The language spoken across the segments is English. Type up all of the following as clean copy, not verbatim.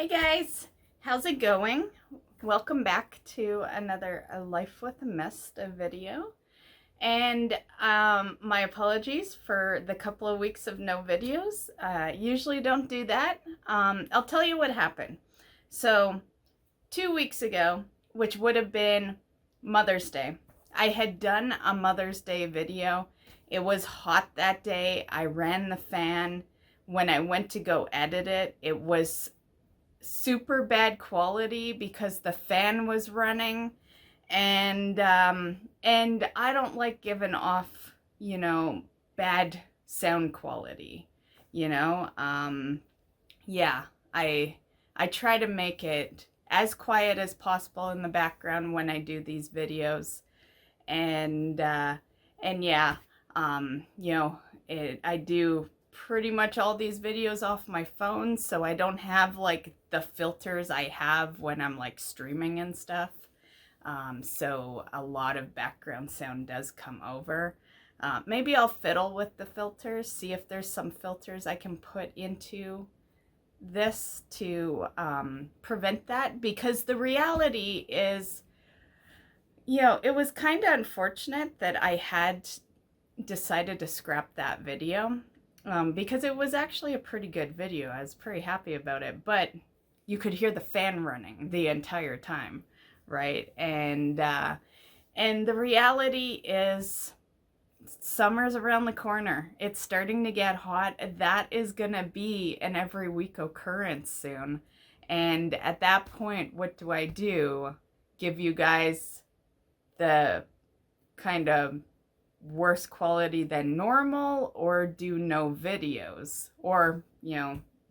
Hey guys, how's it going? Welcome back to another A Life with a Mist video. And my apologies for the couple of weeks of no videos. Usually don't do that. I'll tell you what happened. So 2 weeks ago, which would have been Mother's Day, I had done a Mother's Day video. It was hot that day. I ran the fan. When I went to go edit it, it was super bad quality because the fan was running, and I don't like giving off, bad sound quality. Yeah, I try to make it as quiet as possible in the background when I do these videos, and yeah, I do pretty much all these videos off my phone, so I don't have like the filters I have when I'm like streaming and stuff. So a lot of background sound does come over. Maybe I'll fiddle with the filters, see if there's some filters I can put into this to prevent that, because the reality is, it was kind of unfortunate that I had decided to scrap that video. Because it was actually a pretty good video. I was pretty happy about it, but you could hear the fan running the entire time, right? And the reality is summer's around the corner. It's starting to get hot. That is gonna be an every week occurrence soon. And at that point, what do? Give you guys the kind of worse quality than normal, or do no videos, or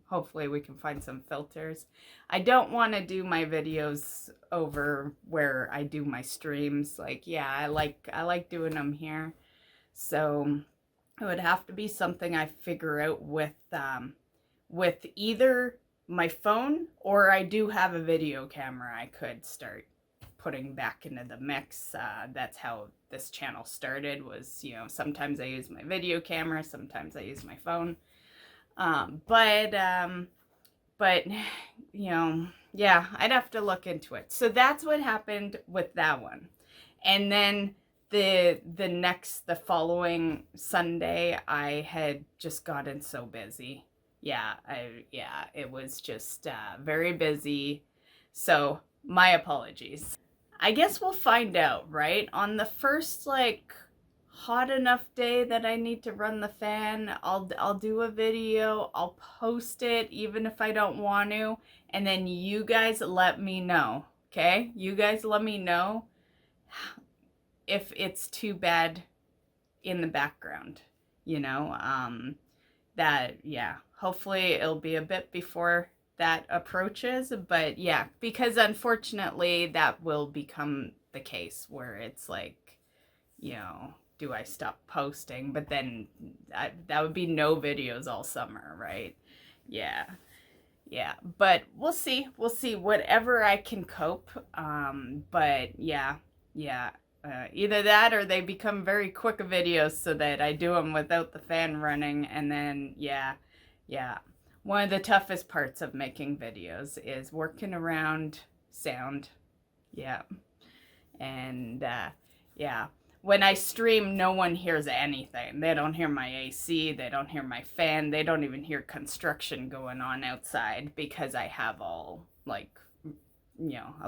hopefully we can find some filters. I don't want to do my videos over where I do my streams. I like doing them here, so it would have to be something I figure out with either my phone, or I do have a video camera I could start putting back into the mix. That's how this channel started, was, sometimes I use my video camera, sometimes I use my phone. But yeah, I'd have to look into it. So that's what happened with that one. And then the following Sunday, I had just gotten so busy. It was just very busy. So my apologies. I guess we'll find out, right? On the first hot enough day that I need to run the fan, I'll do a video, I'll post it even if I don't want to, and then you guys let me know, okay? You guys let me know if it's too bad in the background, hopefully it'll be a bit before that approaches, but yeah, because unfortunately that will become the case where it's do I stop posting? But then that would be no videos all summer, right? Yeah, but we'll see whatever I can cope. But yeah, either that or they become very quick videos so that I do them without the fan running, and then yeah. One of the toughest parts of making videos is working around sound. Yeah. And when I stream, no one hears anything. They don't hear my AC, they don't hear my fan, they don't even hear construction going on outside, because I have all a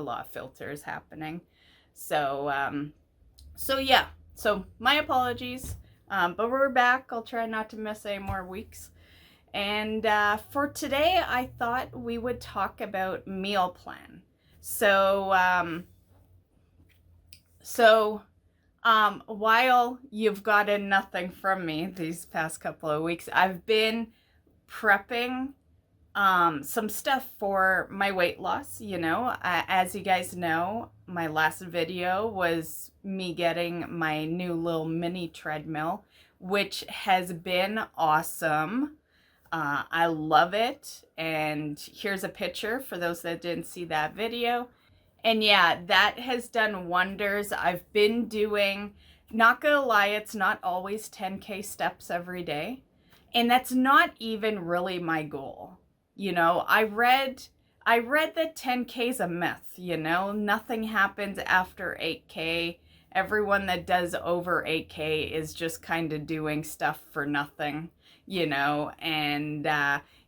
lot of filters happening. So yeah. So my apologies. But we're back. I'll try not to miss any more weeks. And for today, I thought we would talk about meal plan. So while you've gotten nothing from me these past couple of weeks, I've been prepping some stuff for my weight loss. As you guys know, my last video was me getting my new little mini treadmill, which has been awesome. I love it, and here's a picture for those that didn't see that video. And yeah, that has done wonders. I've been doing, not gonna lie, it's not always 10K steps every day, and that's not even really my goal. I read I read that 10K is a myth, you know, nothing happens after 8K. Everyone that does over 8K is just kind of doing stuff for nothing, you know, and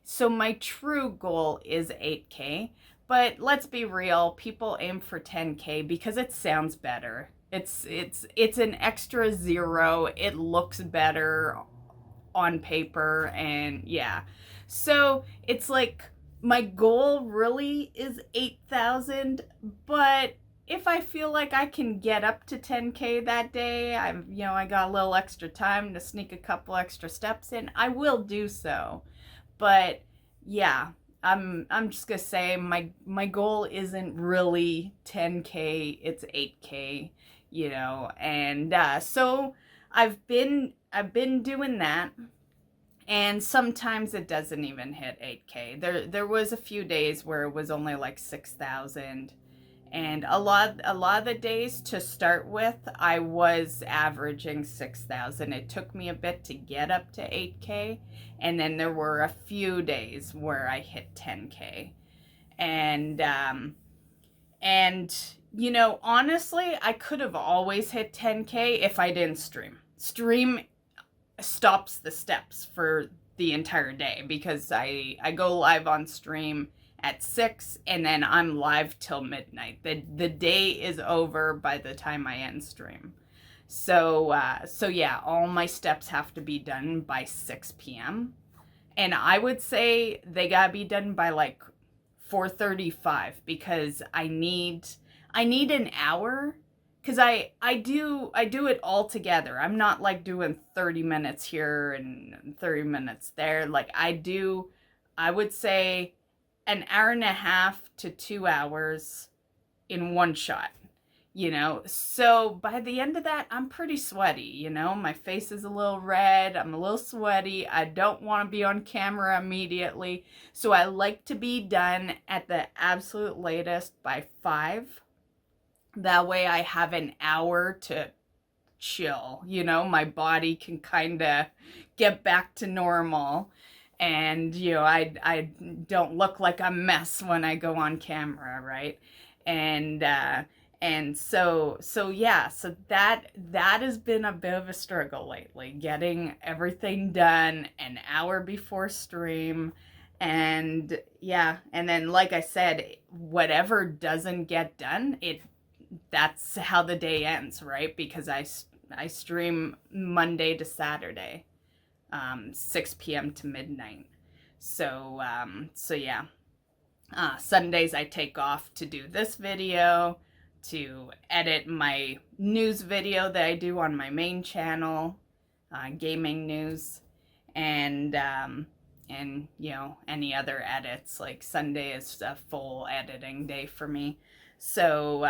so my true goal is 8K, but let's be real, people aim for 10K because it sounds better. It's an extra zero. It looks better on paper, and yeah. So it's like my goal really is 8,000, but if I feel like I can get up to 10K that day, I got a little extra time to sneak a couple extra steps in, I will do so. But yeah, I'm just gonna say my goal isn't really 10K, it's 8K, you know, and so I've been doing that, and sometimes it doesn't even hit 8K. There was a few days where it was only like 6,000, and a lot of the days to start with, I was averaging 6,000. It took me a bit to get up to 8K, and then there were a few days where I hit 10K, and you know, honestly, I could have always hit 10K if I didn't stream. Stream stops the steps for the entire day because I go live on stream at 6 and then I'm live till midnight. The day is over by the time I end stream. So yeah, all my steps have to be done by 6 p.m. And I would say they gotta be done by like 4:35 because I need an hour, because I do it all together. I'm not like doing 30 minutes here and 30 minutes there. Like I would say an hour and a half to 2 hours in one shot, you know. So by the end of that, I'm pretty sweaty, you know. My face is a little red, I'm a little sweaty. I don't want to be on camera immediately. So I like to be done at the absolute latest by 5. That way I have an hour to chill, you know, my body can kind of get back to normal. And, you know, I don't look like a mess when I go on camera, right? And so yeah, so that has been a bit of a struggle lately, getting everything done an hour before stream. And yeah, and then like I said, whatever doesn't get done, that's how the day ends, right? Because I stream Monday to Saturday, 6 p.m. to midnight. So yeah. Sundays I take off to do this video, to edit my news video that I do on my main channel, gaming news, and you know, any other edits. Like Sunday is a full editing day for me. So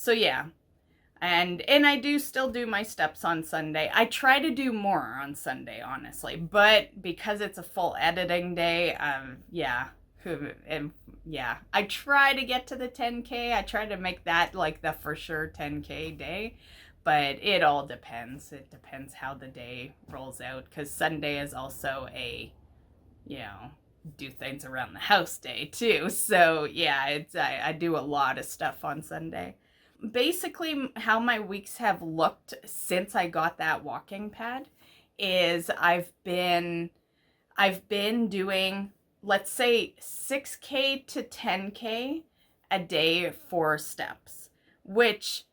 yeah. And I do still do my steps on Sunday. I try to do more on Sunday, honestly, but because it's a full editing day, yeah. Yeah, I try to get to the 10K. I try to make that like the for sure 10K day, but it all depends. It depends how the day rolls out, because Sunday is also a, you know, do things around the house day too. So yeah, I do a lot of stuff on Sunday. Basically, how my weeks have looked since I got that walking pad is I've been doing, let's say, 6K to 10K a day for steps, which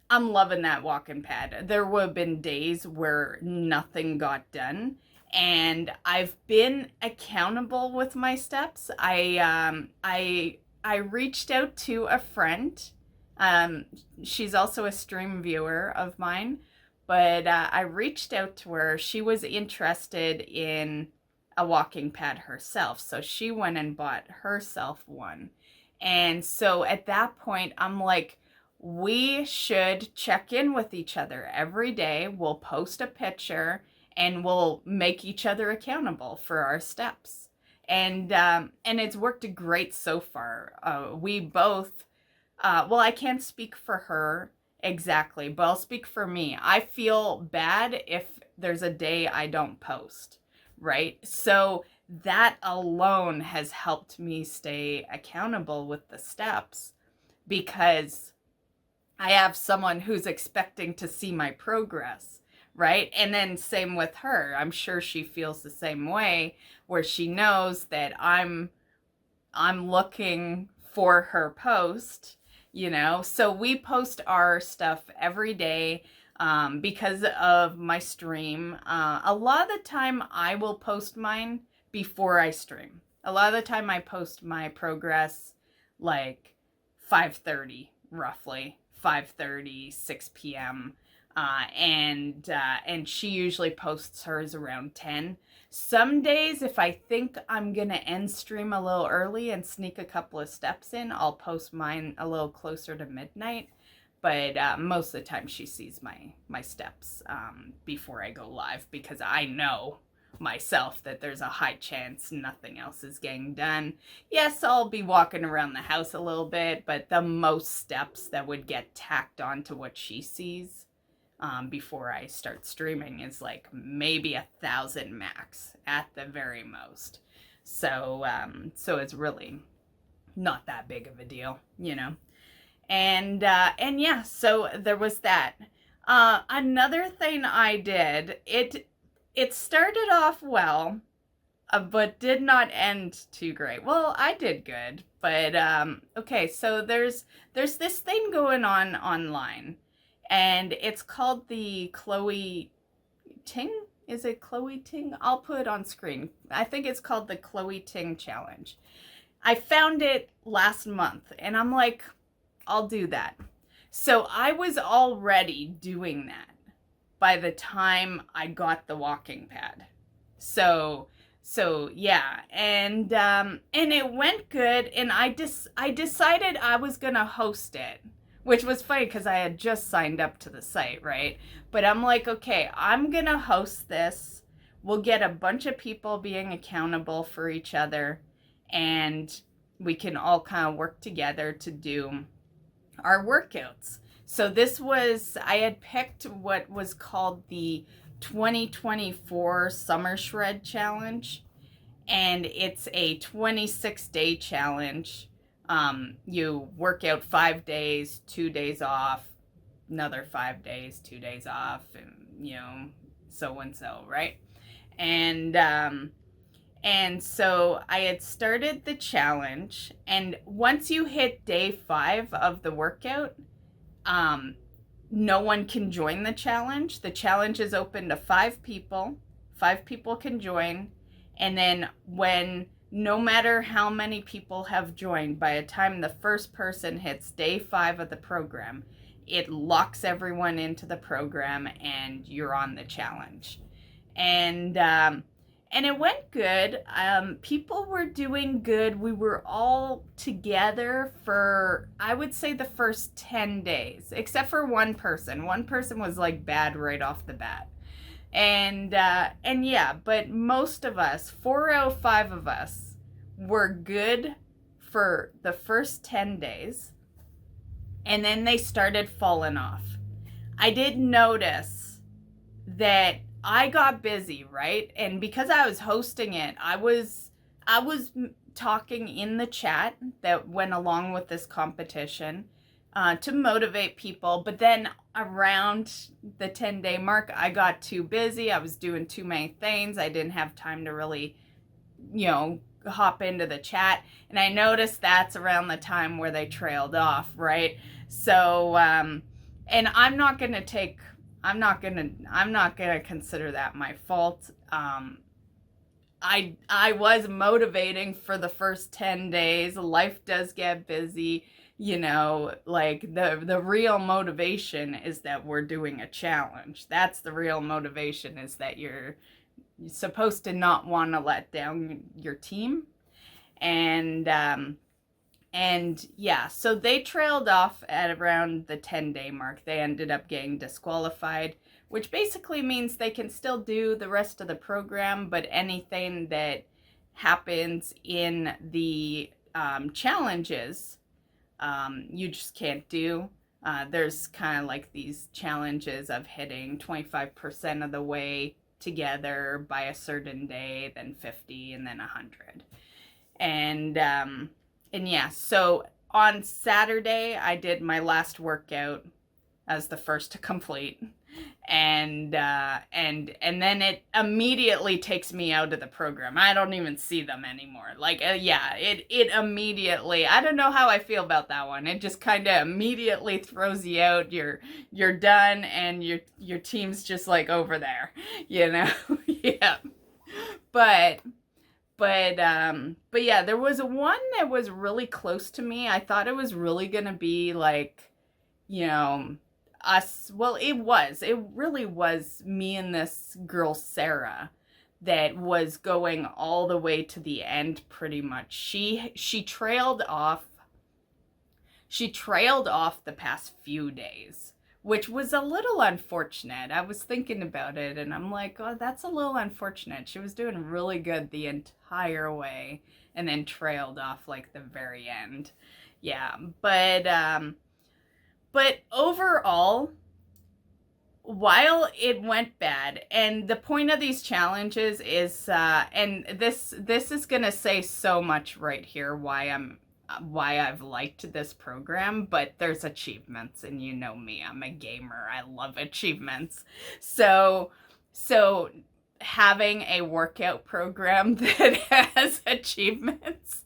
I'm loving that walking pad. There would have been days where nothing got done, and I've been accountable with my steps. I reached out to a friend. She's also a stream viewer of mine, but I reached out to her. She was interested in a walking pad herself, so she went and bought herself one. And so at that point, I'm like, we should check in with each other every day. We'll post a picture and we'll make each other accountable for our steps. And it's worked great so far. We both, well, I can't speak for her exactly, but I'll speak for me. I feel bad if there's a day I don't post, right? So that alone has helped me stay accountable with the steps, because I have someone who's expecting to see my progress, right? And then same with her. I'm sure she feels the same way, where she knows that I'm looking for her post, you know. So we post our stuff every day because of my stream. A lot of the time I will post mine before I stream. A lot of the time I post my progress like 5:30, roughly 5:30, 6 p.m. And she usually posts hers around 10. Some days, if I think I'm gonna end stream a little early and sneak a couple of steps in, I'll post mine a little closer to midnight. But most of the time, she sees my steps before I go live, because I know myself that there's a high chance nothing else is getting done. Yes, I'll be walking around the house a little bit, but the most steps that would get tacked onto what she sees before I start streaming is like maybe 1,000 max at the very most. So it's really not that big of a deal, you know. And yeah, so there was that. Another thing I did, it started off well, but did not end too great. Well, I did good, but okay. So there's this thing going on online, and it's called the Cloe Ting. Is it Cloe Ting? I'll put it on screen. I think it's called the Cloe Ting Challenge. I found it last month, and I'm like, I'll do that. So I was already doing that by the time I got the walking pad. So yeah, and it went good, and I decided I was gonna host it, which was funny because I had just signed up to the site, right? But I'm like, okay, I'm gonna host this. We'll get a bunch of people being accountable for each other, and we can all kind of work together to do our workouts. So this was, I had picked what was called the 2024 Summer Shred Challenge, and it's a 26-day challenge. You work out 5 days, 2 days off, another 5 days, 2 days off, and you know, so and so, right? And so I had started the challenge, and once you hit day 5 of the workout, no one can join the challenge. The challenge is open to 5 people. 5 people can join, and then no matter how many people have joined, by the time the first person hits day 5 of the program, it locks everyone into the program, and you're on the challenge. And it went good. People were doing good. We were all together for, I would say, the first 10 days, except for one person. One person was like bad right off the bat. And yeah, but most of us, 4 out of 5 of us, were good for the first 10 days. And then they started falling off. I did notice that I got busy, right? And because I was hosting it, I was talking in the chat that went along with this competition to motivate people. But then around the 10-day mark, I got too busy. I was doing too many things. I didn't have time to really, you know, hop into the chat. And I noticed that's around the time where they trailed off, right? So, and I'm not gonna consider that my fault. I was motivating for the first 10 days. Life does get busy, you know, like the real motivation is that we're doing a challenge. That's the real motivation, is that you're supposed to not want to let down your team. And yeah, so they trailed off at around the 10-day mark. They ended up getting disqualified, which basically means they can still do the rest of the program, but anything that happens in the challenges, you just can't do. There's kind of like these challenges of hitting 25% of the way together by a certain day, then 50, and then 100. And yeah, so on Saturday I did my last workout as the first to complete, and then it immediately takes me out of the program. I don't even see them anymore. Like, yeah, it immediately, I don't know how I feel about that one. It just kind of immediately throws you out. You're done, and your team's just like over there, you know. Yeah. But yeah, there was one that was really close to me. I thought it was really gonna be like, you know, us. Well, it really was me and this girl Sarah that was going all the way to the end pretty much. She trailed off the past few days, which was a little unfortunate. I was thinking about it, and I'm like, oh, that's a little unfortunate. She was doing really good the entire way, and then trailed off like the very end. Yeah, but overall, while it went bad, and the point of these challenges is, and this is gonna say so much right here why I've liked this program, but there's achievements, and you know me, I'm a gamer. I love achievements. So having a workout program that has achievements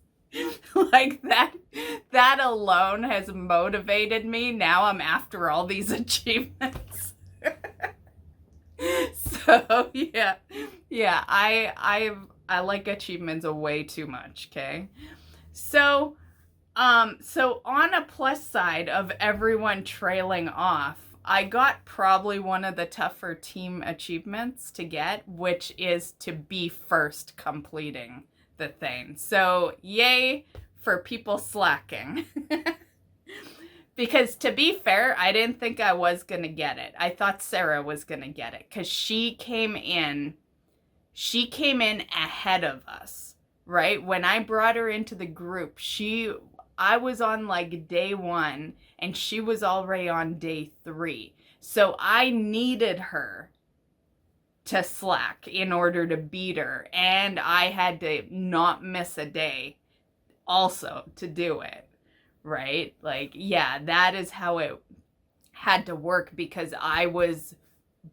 like that alone has motivated me. Now I'm after all these achievements. So yeah, I like achievements way too much. Okay, so on a plus side of everyone trailing off, I got probably one of the tougher team achievements to get, which is to be first completing the thing. So yay for people slacking. Because to be fair, I didn't think I was going to get it. I thought Sarah was going to get it because she came in ahead of us, right? When I brought her into the group, I was on like day 1 and she was already on day 3. So I needed her to slack in order to beat her, and I had to not miss a day also to do it, right? Like, yeah, that is how it had to work because I was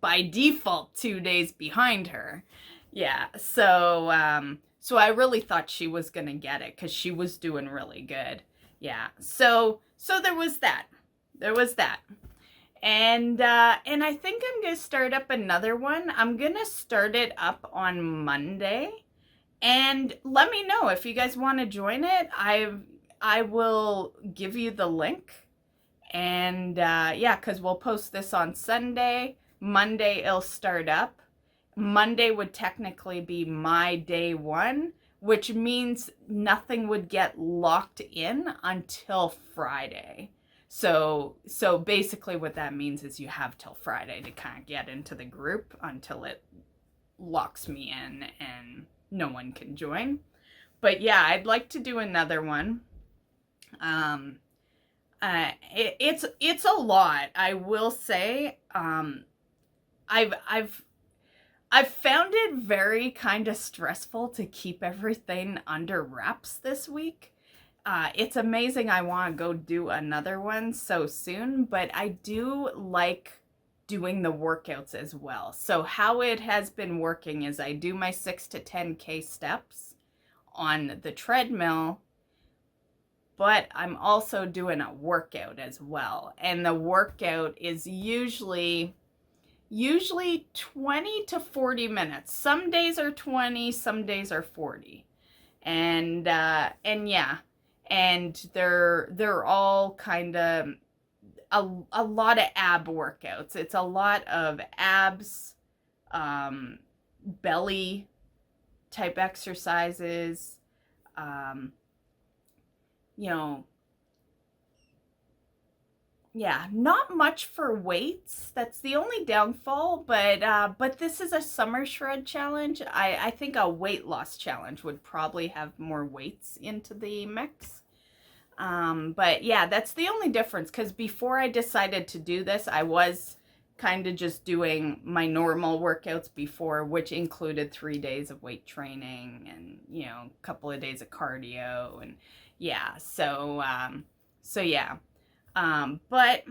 by default 2 days behind her. Yeah, so I really thought she was gonna get it because she was doing really good. Yeah, so there was that. And I think I'm gonna start up another one. I'm gonna start it up on Monday, and let me know if you guys want to join it. I will give you the link, and yeah, because we'll post this on Sunday. Monday it'll start up. Monday would technically be my day 1, which means nothing would get locked in until Friday. So basically what that means is you have till Friday to kind of get into the group until it locks me in and no one can join. But yeah, I'd like to do another one. It's a lot, I will say. I've found it very kind of stressful to keep everything under wraps this week. It's amazing I want to go do another one so soon, but I do like doing the workouts as well. So how it has been working is I do my 6 to 10K steps on the treadmill, but I'm also doing a workout as well. And the workout is usually 20 to 40 minutes. Some days are 20, some days are 40. And yeah, and they're all kind of a lot of ab workouts. It's a lot of abs, belly type exercises, you know, yeah, not much for weights. That's the only downfall, but this is a summer shred challenge. I think a weight loss challenge would probably have more weights into the mix. But yeah, that's the only difference, because before I decided to do this, I was kind of just doing my normal workouts before, which included 3 days of weight training and, you know, a couple of days of cardio. And yeah, so yeah. But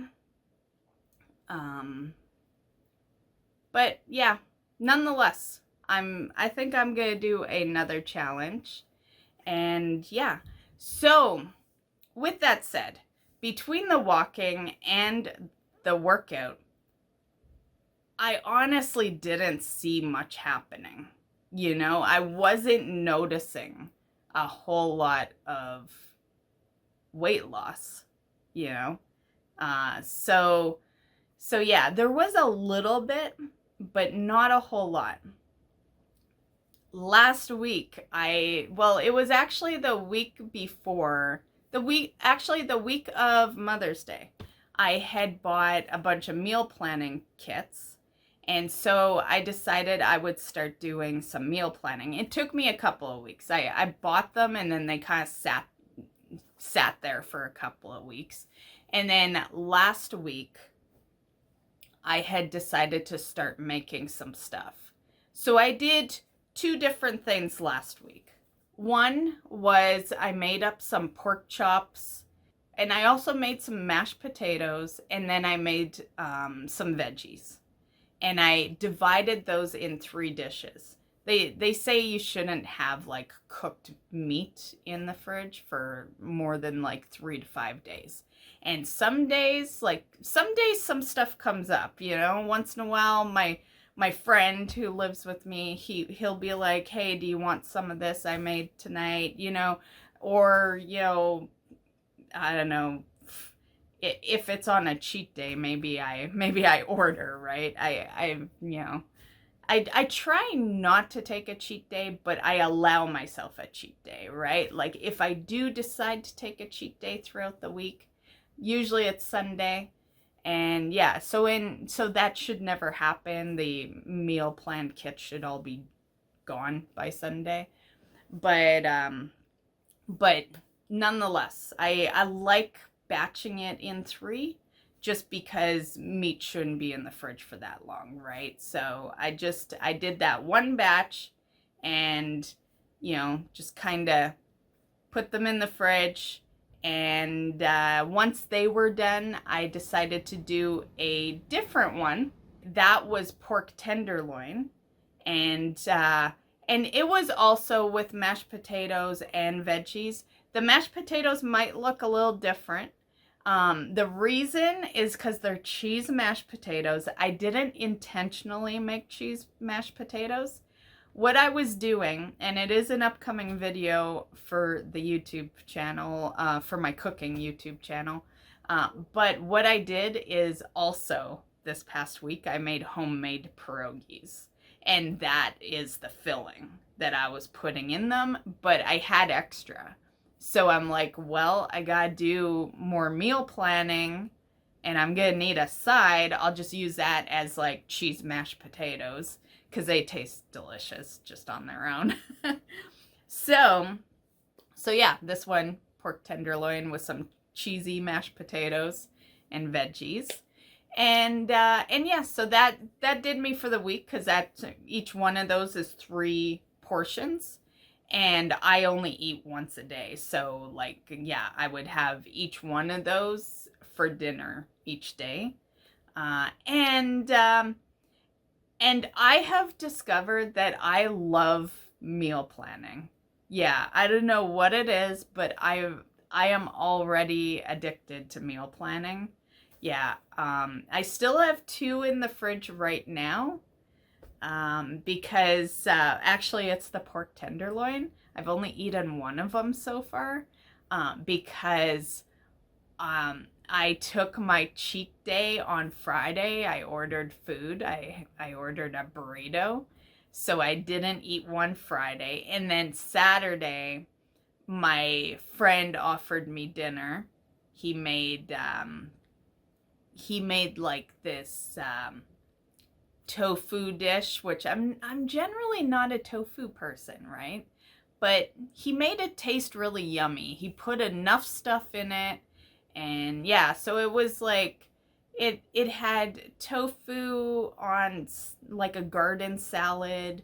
yeah, nonetheless, I think I'm gonna do another challenge. And yeah, so with that said, between the walking and the workout, I honestly didn't see much happening. You know, I wasn't noticing a whole lot of weight loss, you know. So yeah, there was a little bit, but not a whole lot. Last week, it was actually the week before, the week of Mother's Day. I had bought a bunch of meal planning kits. And so I decided I would start doing some meal planning. It took me a couple of weeks. I bought them and then they kind of sat there for a couple of weeks. And then last week, I had decided to start making some stuff. So I did 2 different things last week. One was I made up some pork chops, and I also made some mashed potatoes, and then I made some veggies. And I divided those in 3 dishes. They say you shouldn't have like cooked meat in the fridge for more than like 3 to 5 days. And some days some stuff comes up, you know. Once in a while, my friend who lives with me, he'll be like, hey, do you want some of this I made tonight, you know? Or, you know, I don't know, if it's on a cheat day, maybe I order, right? I try not to take a cheat day, but I allow myself a cheat day, right? Like if I do decide to take a cheat day throughout the week, usually it's Sunday. And yeah, so that should never happen. The meal plan kit should all be gone by Sunday. But nonetheless, I like batching it in 3 just because meat shouldn't be in the fridge for that long, right? So I did that one batch and, you know, just kind of put them in the fridge. And once they were done, I decided to do a different one. That was pork tenderloin. And it was also with mashed potatoes and veggies. The mashed potatoes might look a little different. The reason is because they're cheese mashed potatoes. I didn't intentionally make cheese mashed potatoes. What I was doing, and it is an upcoming video for the YouTube channel, for my cooking YouTube channel, but what I did is also this past week, I made homemade pierogies. And that is the filling that I was putting in them, but I had extra. So I'm like, well, I gotta do more meal planning and I'm gonna need a side. I'll just use that as like cheese mashed potatoes because they taste delicious just on their own. So yeah, this one, pork tenderloin with some cheesy mashed potatoes and veggies. And yeah, so that did me for the week because each one of those is 3 portions. And I only eat once a day. So like, yeah, I would have each one of those for dinner each day. And I have discovered that I love meal planning. Yeah, I don't know what it is, but I am already addicted to meal planning. Yeah, I still have 2 in the fridge right now. Because actually it's the pork tenderloin. I've only eaten one of them so far because I took my cheat day on Friday. I ordered food. I ordered a burrito. So I didn't eat one Friday. And then Saturday, my friend offered me dinner. He made like this tofu dish, which I'm generally not a tofu person, right? But he made it taste really yummy. He put enough stuff in it, and yeah, so it was like it had tofu on like a garden salad,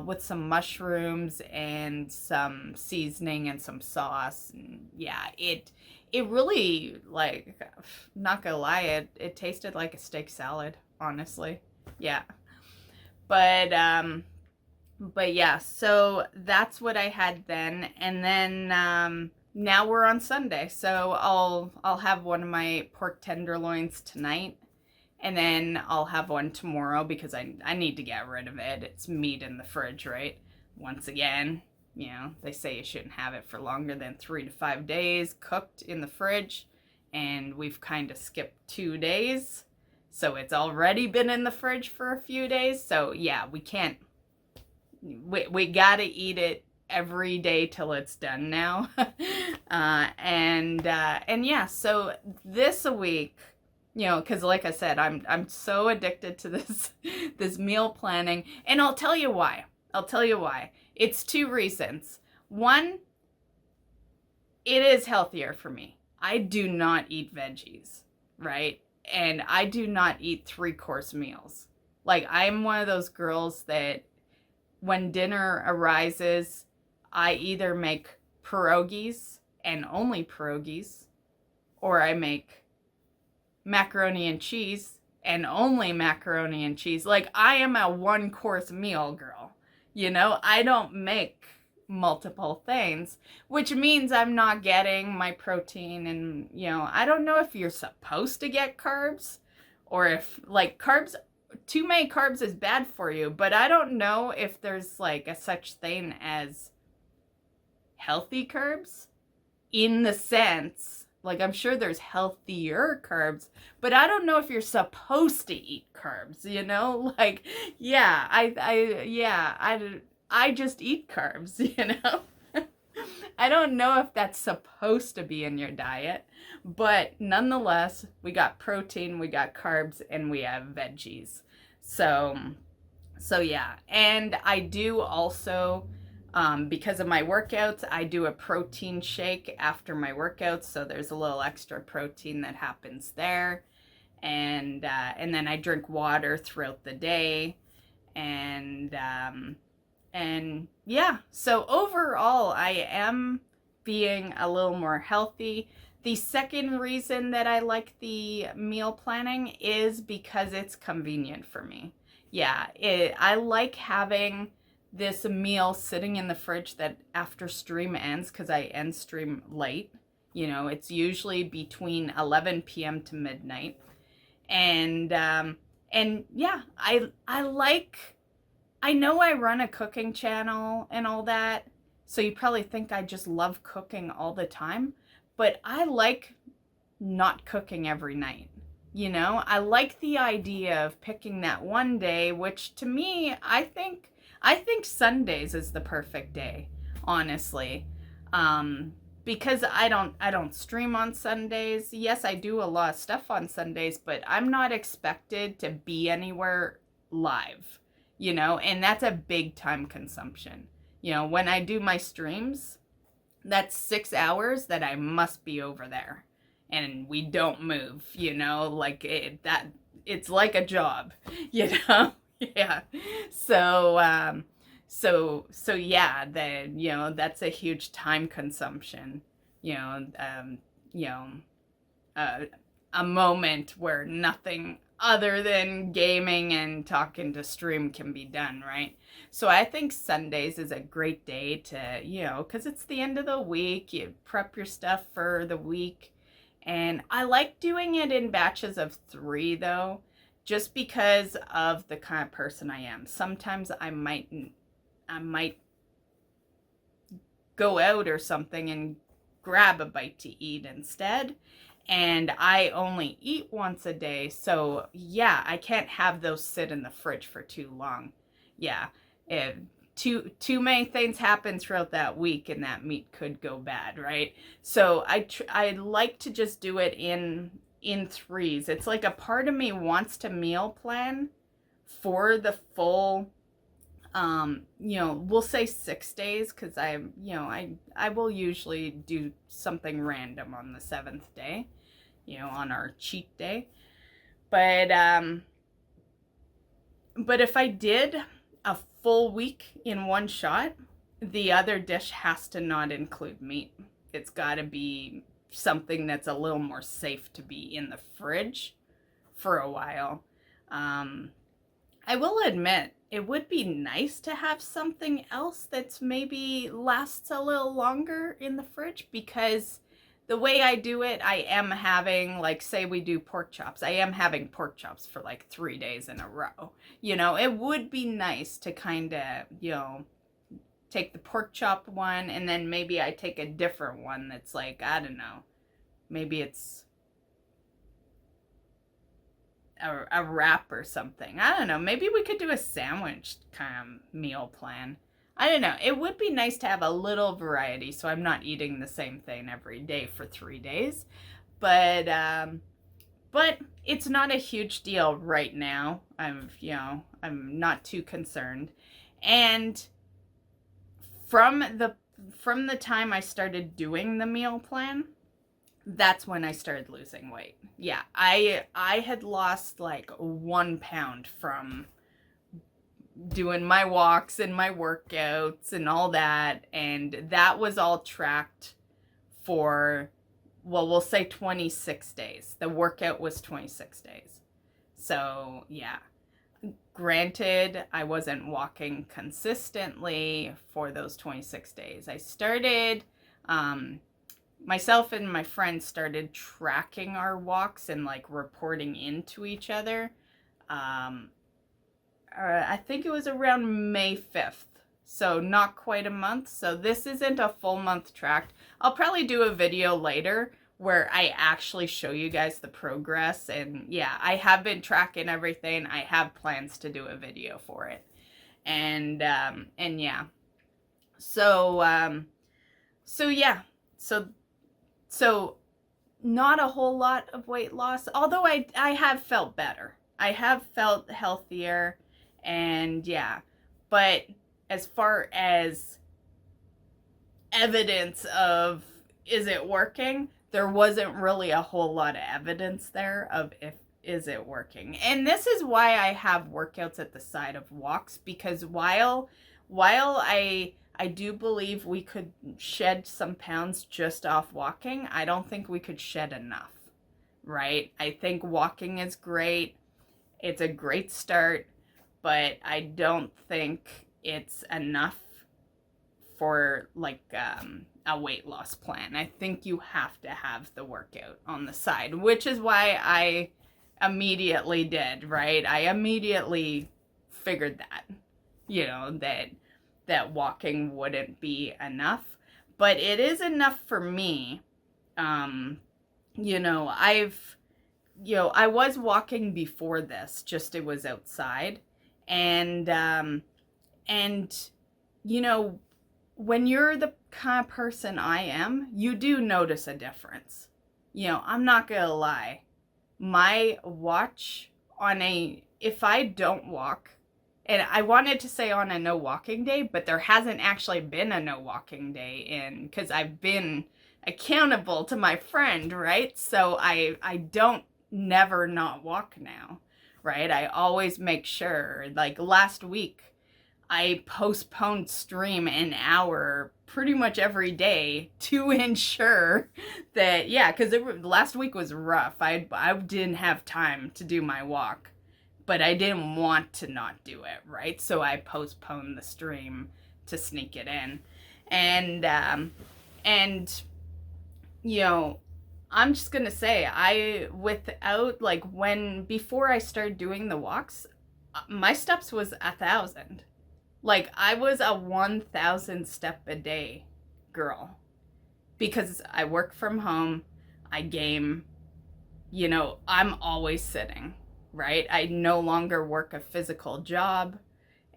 with some mushrooms and some seasoning and some sauce. And yeah, it really, like, not gonna lie, it tasted like a steak salad, honestly. Yeah. But yeah, so that's what I had then. And then now we're on Sunday. So I'll have one of my pork tenderloins tonight, and then I'll have one tomorrow because I need to get rid of it. It's meat in the fridge, right? Once again, they say you shouldn't have it for longer than 3 to 5 days cooked in the fridge, and we've kind of skipped 2 days. So it's already been in the fridge for a few days. So yeah, we gotta eat it every day till it's done now. And yeah, so this week, because like I said, I'm so addicted to this meal planning, and I'll tell you why. It's 2 reasons. One, it is healthier for me. I do not eat veggies, right? And I do not eat 3-course meals. Like, I'm one of those girls that when dinner arises, I either make pierogies and only pierogies, or I make macaroni and cheese and only macaroni and cheese. Like, I am a 1-course meal girl. I don't make multiple things, which means I'm not getting my protein. And, I don't know if you're supposed to get carbs, or if, like, too many carbs is bad for you, but I don't know if there's like a such thing as healthy carbs, in the sense, like, I'm sure there's healthier carbs, but I don't know if you're supposed to eat carbs, like, yeah, I just eat carbs. I don't know if that's supposed to be in your diet, but nonetheless, we got protein, we got carbs, and we have veggies. So yeah. And I do also, because of my workouts, I do a protein shake after my workouts, so there's a little extra protein that happens there. And then I drink water throughout the day. And yeah, so overall, I am being a little more healthy. The second reason that I like the meal planning is because it's convenient for me. Yeah, I like having this meal sitting in the fridge that after stream ends, because I end stream late. It's usually between 11 p.m. to midnight. And yeah, I know I run a cooking channel and all that, so you probably think I just love cooking all the time, but I like not cooking every night. I like the idea of picking that one day, which to me, I think Sundays is the perfect day, honestly. Because I don't stream on Sundays. Yes, I do a lot of stuff on Sundays, but I'm not expected to be anywhere live. And that's a big time consumption. When I do my streams, that's 6 hours that I must be over there, and we don't move, like it's like a job, yeah. So yeah, that's a huge time consumption, a moment where nothing other than gaming and talking to stream can be done, right? So I think Sundays is a great day to, because it's the end of the week, you prep your stuff for the week. And I like doing it in batches of 3, though, just because of the kind of person I am. Sometimes I might go out or something and grab a bite to eat instead. And I only eat once a day, so yeah, I can't have those sit in the fridge for too long. Yeah, too many things happen throughout that week, and that meat could go bad, right? So I like to just do it in 3s. It's like a part of me wants to meal plan for the full, we'll say 6 days, because I will usually do something random on the 7th day, on our cheat day. But if I did a full week in one shot, the other dish has to not include meat. It's got to be something that's a little more safe to be in the fridge for a while. I will admit, it would be nice to have something else that's maybe lasts a little longer in the fridge, because the way I do it, I am having, like, say we do pork chops, I am having pork chops for like 3 days in a row. You know, it would be nice to kind of, you know, take the pork chop one and then maybe I take a different one that's like, I don't know, maybe it's a wrap or something. I don't know. Maybe we could do a sandwich kind of meal plan. I don't know. It would be nice to have a little variety so I'm not eating the same thing every day for 3 days. But it's not a huge deal right now. I'm not too concerned. And from the time I started doing the meal plan, that's when I started losing weight. Yeah, I had lost like 1 pound from doing my walks and my workouts and all that, and that was all tracked for, well, we'll say 26 days. The workout was 26 days. So, yeah. Granted, I wasn't walking consistently for those 26 days. I started myself and my friends started tracking our walks and like reporting into each other. I think it was around May 5th. So not quite a month. So this isn't a full month tracked. I'll probably do a video later where I actually show you guys the progress. And yeah, I have been tracking everything. I have plans to do a video for it. And yeah. So yeah. So not a whole lot of weight loss, although I have felt better. I have felt healthier, and yeah. But as far as evidence of is it working, there wasn't really a whole lot of evidence there of is it working. And this is why I have workouts at the side of walks, because while I do believe we could shed some pounds just off walking, I don't think we could shed enough, right? I think walking is great. It's a great start, but I don't think it's enough for like a weight loss plan. I think you have to have the workout on the side, which is why I immediately did, right? I immediately figured that, you know, that walking wouldn't be enough, but it is enough for me. You know, I was walking before this, just it was outside, and you know, when you're the kind of person I am, you do notice a difference. You know, I'm not gonna lie, my watch if I don't walk, and I wanted to say on a no walking day, but there hasn't actually been a no walking day because I've been accountable to my friend, right? So I don't never not walk now, right? I always make sure. Like last week, I postponed stream an hour pretty much every day to ensure that, yeah, because last week was rough. I didn't have time to do my walk, but I didn't want to not do it, right? So I postponed the stream to sneak it in. And you know, I'm just gonna say, before I started doing the walks, my steps was 1,000. Like, I was a 1,000 step a day girl, because I work from home, I game, you know, I'm always sitting, right? I no longer work a physical job,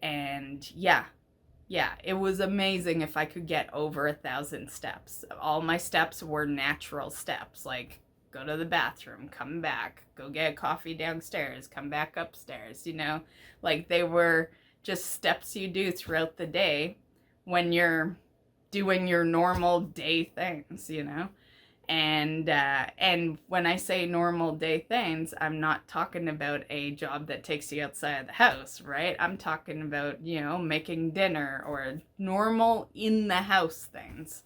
and yeah, it was amazing if I could get over 1,000 steps. All my steps were natural steps, like go to the bathroom, come back, go get a coffee downstairs, come back upstairs, you know, like they were just steps you do throughout the day when you're doing your normal day things, you know. And when I say normal day things, I'm not talking about a job that takes you outside of the house, right? I'm talking about, making dinner or normal in the house things,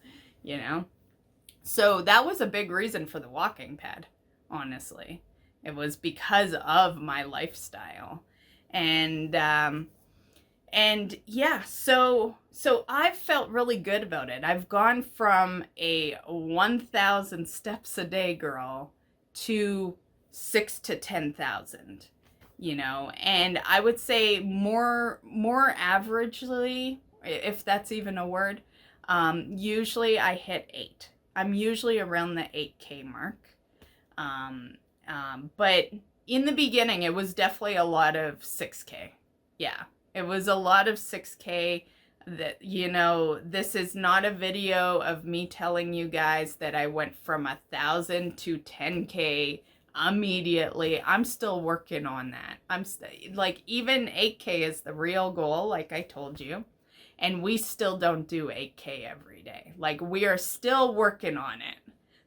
So that was a big reason for the walking pad, honestly. It was because of my lifestyle. And yeah, so I've felt really good about it. I've gone from a 1,000 steps a day girl to 6 to 10,000, and I would say more averagely, if that's even a word, usually I hit 8. I'm usually around the 8K mark. But in the beginning, it was definitely a lot of 6K. Yeah. It was a lot of 6K. That, this is not a video of me telling you guys that I went from 1,000 to 10K immediately. I'm still working on that. Even 8K is the real goal, like I told you. And we still don't do 8K every day. We are still working on it.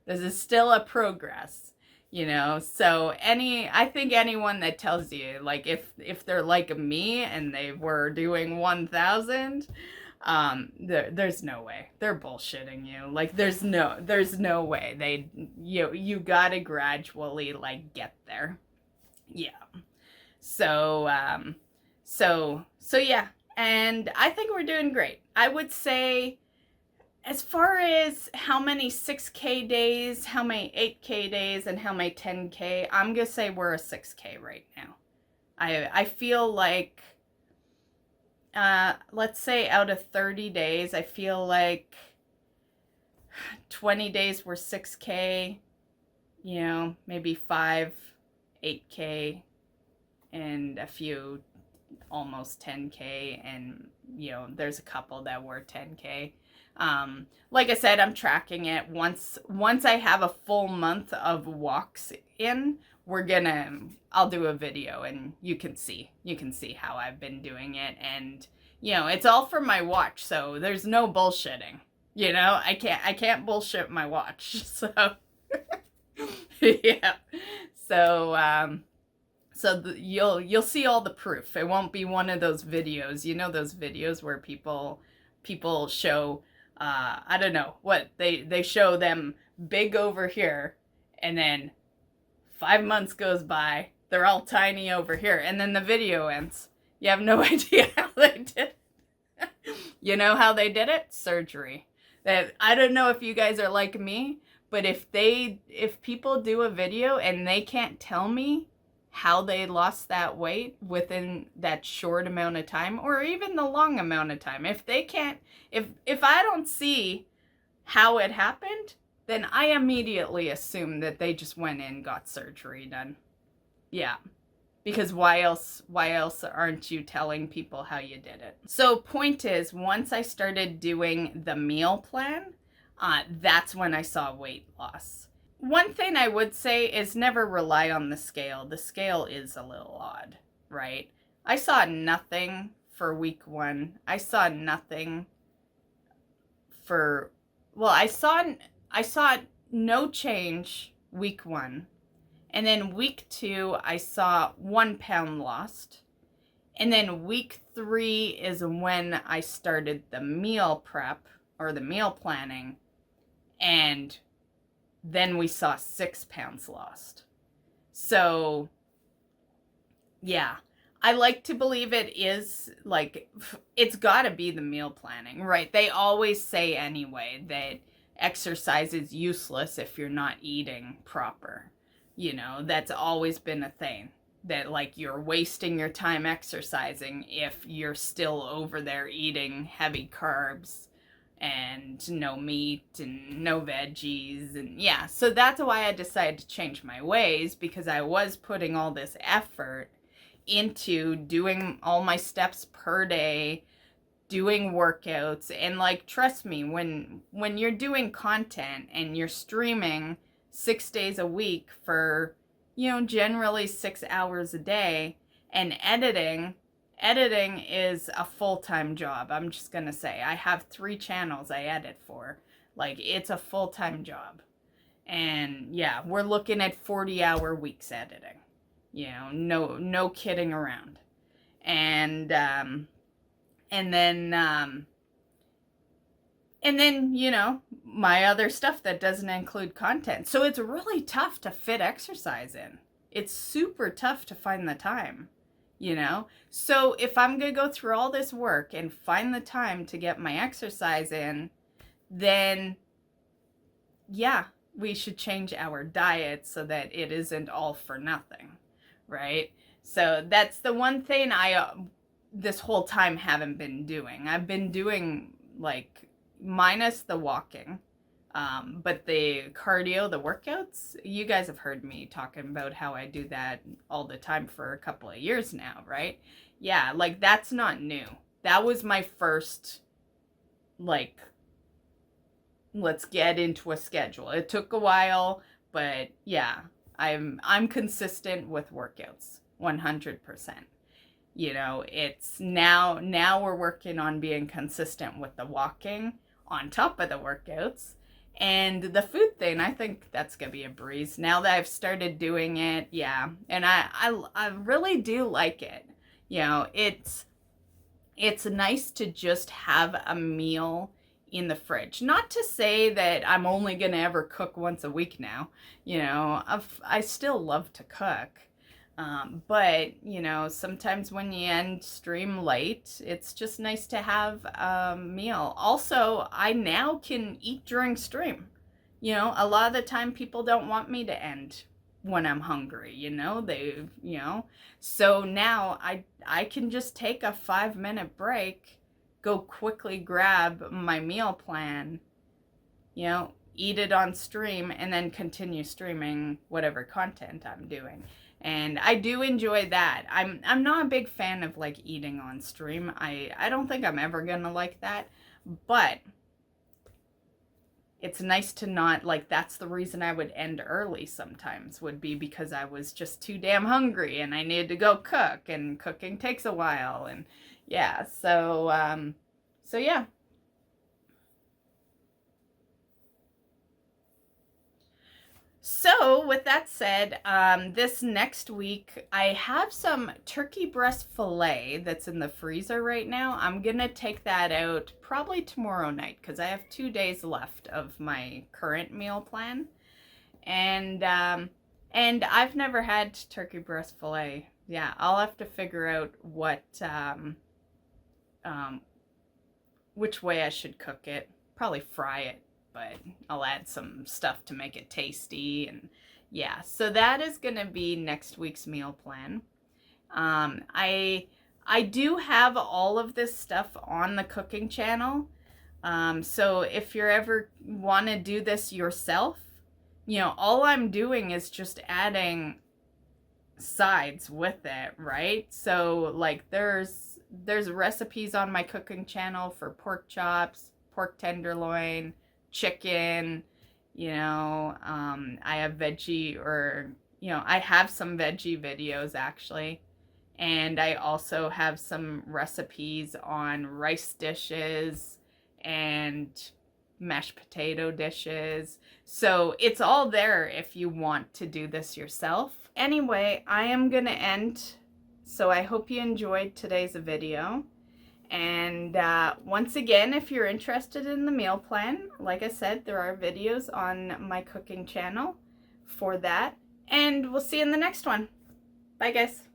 This is still a progress. So I think anyone that tells you, if they're like me and they were doing 1,000, there's no way. They're bullshitting you. There's no way. You gotta gradually, get there. Yeah. So yeah. And I think we're doing great. I would say, as far as how many 6K days, how many 8K days, and how many 10K, I'm going to say we're a 6K right now. I feel like, let's say out of 30 days, I feel like 20 days were 6K, maybe 5, 8K, and a few almost 10K, and, there's a couple that were 10K. Like I said, I'm tracking it. Once I have a full month of walks in, I'll do a video and you can see how I've been doing it. And, it's all from my watch. So there's no bullshitting, I can't bullshit my watch. So, yeah. So, you'll see all the proof. It won't be one of those videos, those videos where people show, I don't know what they show them big over here, and then 5 months goes by, they're all tiny over here, and then the video ends. You have no idea how they did it. You know how they did it? Surgery. I don't know if you guys are like me, but if people do a video and they can't tell me how they lost that weight within that short amount of time, or even the long amount of time, if I don't see how it happened, then I immediately assume that they just went in and got surgery done. Yeah. Because why else aren't you telling people how you did it? So point is, once I started doing the meal plan, that's when I saw weight loss. One thing I would say is never rely on the scale. The scale is a little odd, right? I saw nothing for week 1. I saw nothing for, I saw no change week 1. And then week 2, I saw 1 pound lost. And then week 3 is when I started the meal prep or the meal planning. And then we saw 6 pounds lost. So, yeah, I like to believe it is, it's got to be the meal planning, right? They always say anyway that exercise is useless if you're not eating proper. That's always been a thing. That, you're wasting your time exercising if you're still over there eating heavy carbs and no meat and no veggies. And yeah, so that's why I decided to change my ways, because I was putting all this effort into doing all my steps per day, doing workouts. And trust me, when you're doing content and you're streaming 6 days a week for, generally 6 hours a day, and editing is a full-time job. I'm just gonna say, I have 3 channels I edit for. It's a full-time job. And yeah, we're looking at 40-hour weeks editing. You know, no kidding around. And then, you know, my other stuff that doesn't include content. So it's really tough to fit exercise in. It's super tough to find the time, you know? So if I'm going to go through all this work and find the time to get my exercise in, then yeah, we should change our diet so that it isn't all for nothing, right? So that's the one thing I this whole time haven't been doing. I've been doing, like, minus the walking, but the cardio, the workouts, you guys have heard me talking about how I do that all the time for a couple of years now, right? Yeah, like, that's not new. That was my first, like, let's get into a schedule. It took a while, but yeah, I'm consistent with workouts 100%. You know, it's now we're working on being consistent with the walking on top of the workouts. And the food thing, I think that's gonna be a breeze now that I've started doing it. Yeah, and I really do like it. You know, it's nice to just have a meal in the fridge. Not to say that I'm only gonna ever cook once a week now. You know, I still love to cook. But, you know, sometimes when you end stream late, it's just nice to have a meal. Also, I now can eat during stream. You know, a lot of the time people don't want me to end when I'm hungry, you know, so now I can just take a 5-minute break, go quickly grab my meal plan, you know, eat it on stream, and then continue streaming whatever content I'm doing. And I do enjoy that. I'm not a big fan of, like, eating on stream. I don't think I'm ever gonna like that, but it's nice to not, like, that's the reason I would end early sometimes, would be because I was just too damn hungry and I needed to go cook, and cooking takes a while. And yeah, so yeah. So with that said, this next week I have some turkey breast fillet that's in the freezer right now. I'm gonna take that out probably tomorrow night because I have 2 days left of my current meal plan, and I've never had turkey breast fillet. Yeah, I'll have to figure out what which way I should cook it. Probably fry it, but I'll add some stuff to make it tasty. And yeah, so that is gonna be next week's meal plan. I do have all of this stuff on the cooking channel. So if you're ever want to do this yourself, you know, all I'm doing is just adding sides with it, right? So, like, there's recipes on my cooking channel for pork chops, pork tenderloin, chicken, you know, I have veggie, or, you know, I have some veggie videos actually, and I also have some recipes on rice dishes and mashed potato dishes. So it's all there if you want to do this yourself. Anyway, I am gonna end, so I hope you enjoyed today's video. And once again, if you're interested in the meal plan, like I said, there are videos on my cooking channel for that. And we'll see you in the next one. Bye, guys.